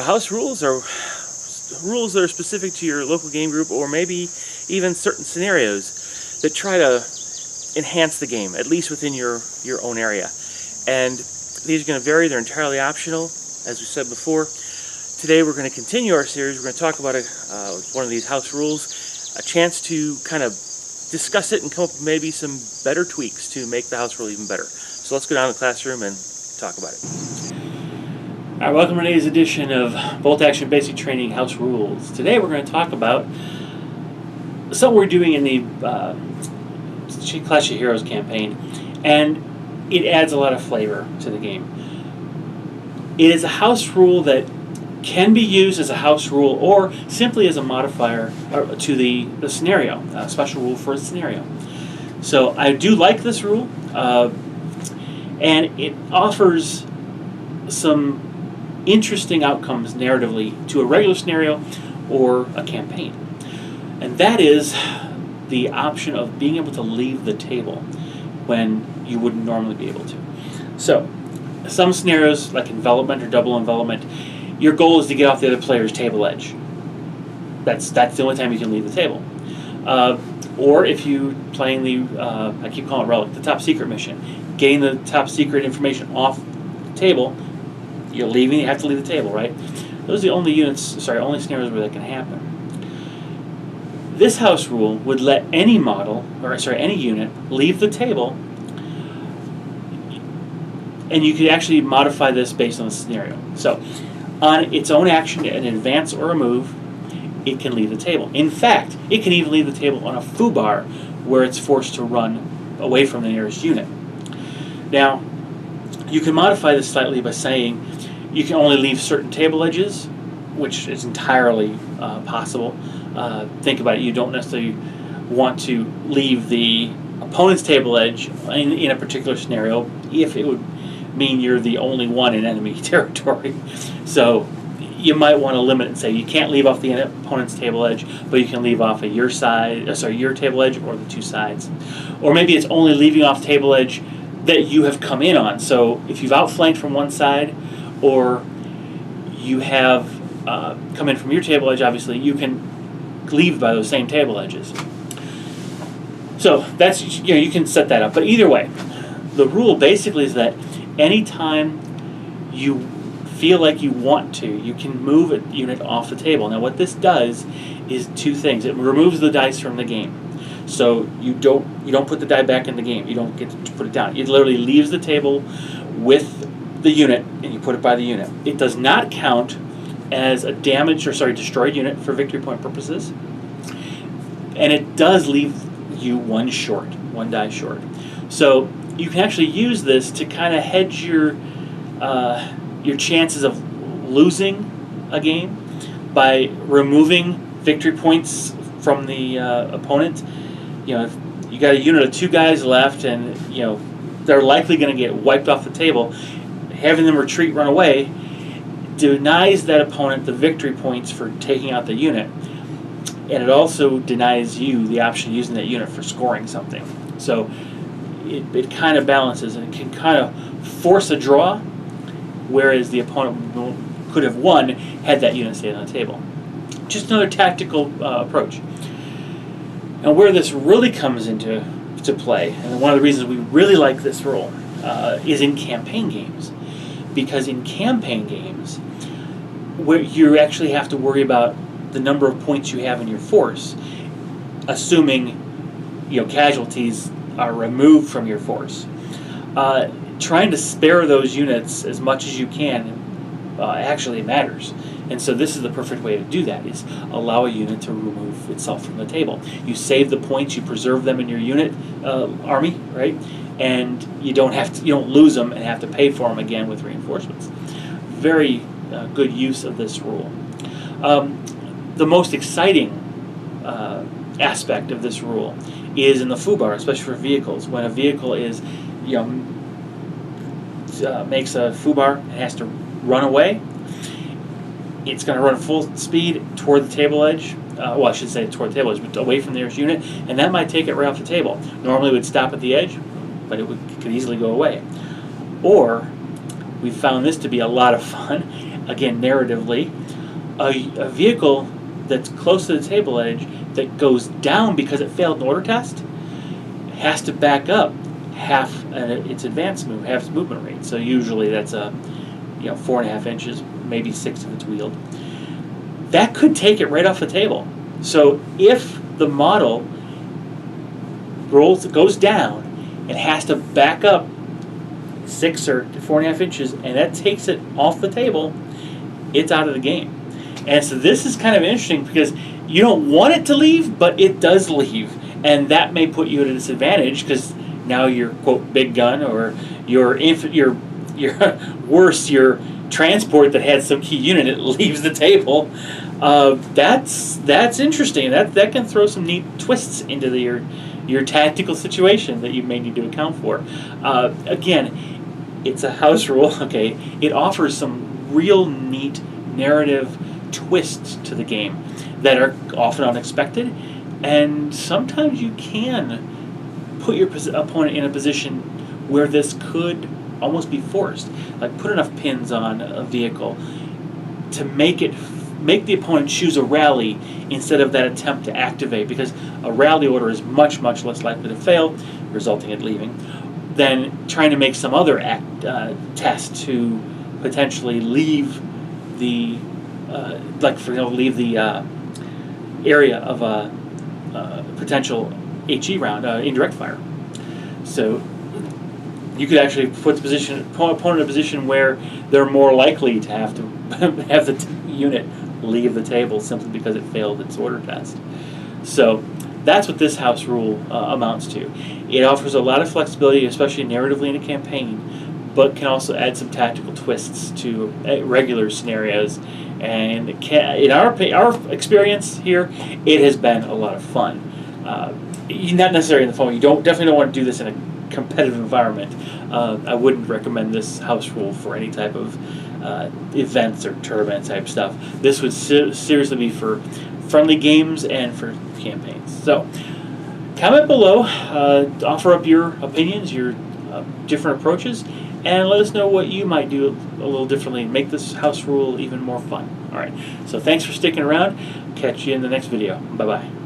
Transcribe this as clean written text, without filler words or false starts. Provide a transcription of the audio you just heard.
House rules are rules that are specific to your local game group, or maybe even certain scenarios that try to enhance the game, at least within your own area. And these are going to vary. They're entirely optional, as we said before. Today we're going to continue our series. We're going to talk about one of these house rules, a chance to kind of discuss it and come up with maybe some better tweaks to make the house rule even better. So let's go down to the classroom and talk about it. All right, welcome to today's edition of Bolt Action Basic Training House Rules. Today we're going to talk about something we're doing in the Clash of Heroes campaign, and it adds a lot of flavor to the game. It is a house rule that can be used as a house rule or simply as a modifier to the scenario, a special rule for a scenario. So I do like this rule, and it offers some interesting outcomes narratively to a regular scenario or a campaign. And that is the option of being able to leave the table when you wouldn't normally be able to. So, some scenarios like envelopment or double envelopment, your goal is to get off the other player's table edge. That's the only time you can leave the table. Or if you're playing I keep calling it Relic, the top secret mission, getting the top secret information off the table, you have to leave the table, right? Those are the only scenarios where that can happen. This house rule would let any any unit leave the table, and you could actually modify this based on the scenario. So, on its own action, an advance or a move, it can leave the table. In fact, it can even leave the table on a foobar where it's forced to run away from the nearest unit. Now, you can modify this slightly by saying you can only leave certain table edges, which is entirely possible. Think about it. You don't necessarily want to leave the opponent's table edge in a particular scenario if it would mean you're the only one in enemy territory. So you might want to limit it and say you can't leave off the opponent's table edge, but you can leave off of your table edge or the two sides. Or maybe it's only leaving off table edge that you have come in on. So if you've outflanked from one side, or you have come in from your table edge, obviously you can leave by those same table edges. So that's, you can set that up. But either way, the rule basically is that anytime you feel like you want to, you can move a unit off the table. Now what this does is two things. It removes the dice from the game. So you don't put the die back in the game. You don't get to put it down. It literally leaves the table with the unit, and you put it by the unit. It does not count as a destroyed unit for victory point purposes, and it does leave you one die short. So you can actually use this to kind of hedge your chances of losing a game by removing victory points from the opponent. If you got a unit of 2 guys left, and they're likely going to get wiped off the table, having them retreat, run away, denies that opponent the victory points for taking out the unit, and it also denies you the option of using that unit for scoring something. So it kind of balances, and it can kind of force a draw, whereas the opponent could have won had that unit stayed on the table. Just another tactical approach. And where this really comes into play, and one of the reasons we really like this rule, is in campaign games. Because in campaign games, where you actually have to worry about the number of points you have in your force, assuming casualties are removed from your force. Trying to spare those units as much as you can actually matters. And so this is the perfect way to do that, is allow a unit to remove itself from the table. You save the points, you preserve them in your unit army, right? And you don't lose them and have to pay for them again with reinforcements. Very good use of this rule. The most exciting aspect of this rule is in the foobar, especially for vehicles. When a vehicle is, makes a foobar and has to run away, it's going to run full speed toward the table edge. I should say toward the table edge, but away from the nearest unit, and that might take it right off the table. Normally it would stop at the edge, but it could easily go away. Or, we've found this to be a lot of fun, again, narratively, a vehicle that's close to the table edge that goes down because it failed an order test has to back up half its advance move, half its movement rate. So usually that's 4.5 inches, maybe 6 if it's wheeled. That could take it right off the table. So if the model goes down and has to back up 6 or 4.5 inches, and that takes it off the table, it's out of the game. And so this is kind of interesting because you don't want it to leave, but it does leave, and that may put you at a disadvantage because now your quote big gun or your worse, your transport that had some key unit, it leaves the table. That's interesting. That can throw some neat twists into your tactical situation that you may need to account for. Again, it's a house rule. Okay, it offers some real neat narrative twists to the game that are often unexpected, and sometimes you can put your opponent in a position where this could almost be forced. Like put enough pins on a vehicle to make the opponent choose a rally instead of that attempt to activate, because a rally order is much, much less likely to fail, resulting in leaving, than trying to make some other test to potentially leave the leave the area of a potential HE round, indirect fire. So you could actually put the opponent in a position where they're more likely to have to have the unit leave the table simply because it failed its order test. So that's what this house rule amounts to. It offers a lot of flexibility, especially narratively in a campaign, but can also add some tactical twists to regular scenarios. And in our experience here, it has been a lot of fun. Not necessarily in the phone. Definitely don't want to do this in a competitive environment. I wouldn't recommend this house rule for any type of events or tournament type stuff. This would seriously be for friendly games and for campaigns. So comment below, offer up your opinions, your different approaches, and let us know what you might do a little differently and make this house rule even more fun. All right, so thanks for sticking around. Catch you in the next video. Bye-bye.